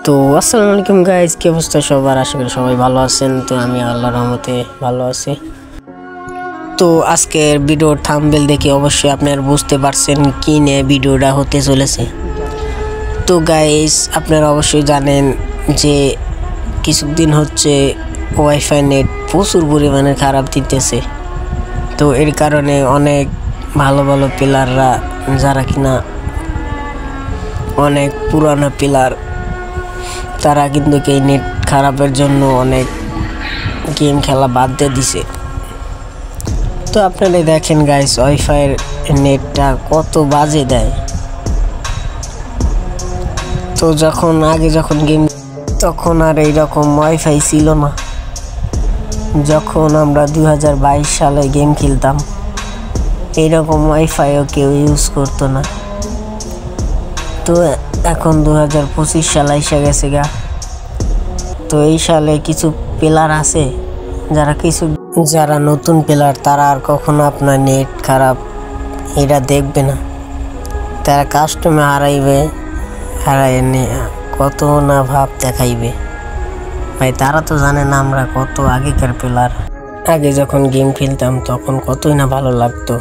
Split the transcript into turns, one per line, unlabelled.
তো আসসালামু আলাইকুম গাইজ, কি অবস্থা সবার? আশা করি সবাই ভালো আছেন। তো আমি আল্লাহর রহমতে ভালো আছি। তো আজকের ভিডিওর থাম্বনেল দেখে অবশ্যই আপনারা বুঝতে পারছেন কি নিয়ে ভিডিওটা হতে চলেছে। তো গাইজ, আপনারা অবশ্যই জানেন যে কিছুদিন হচ্ছে ওয়াইফাই নেট প্রচুর পরিমাণে খারাপ দিতেছে। তো এর কারণে অনেক ভালো ভালো প্লেয়াররা, যারা কিনা অনেক পুরানো প্লেয়ার, তারা কিন্তু এই নেট খারাপের জন্য অনেক গেম খেলা বাদ দিয়ে দিছে। তো আপনারা দেখেন গাইস, ওয়াইফাইয়ের নেটটা কত বাজে দেয়। তো আগে যখন গেম, তখন আর এইরকম ওয়াইফাই ছিল না। যখন আমরা 2022 সালে গেম খেলতাম, এইরকম ওয়াইফাইও কেউ ইউজ করতো না। তো এখন 2025 সাল এসে গেছে গা। তো এই সালে কিছু প্লেয়ার আছে যারা নতুন প্লেয়ার, তারা আর কখনো আপনার নেট খারাপ এটা দেখবে না। তারা কাস্টমে হারাই কত না ভাব দেখাইবে। ভাই তারা তো জানে না আমরা কত আগেকার প্লেয়ার। আগে যখন গেম খেলতাম তখন কতই না ভালো লাগতো।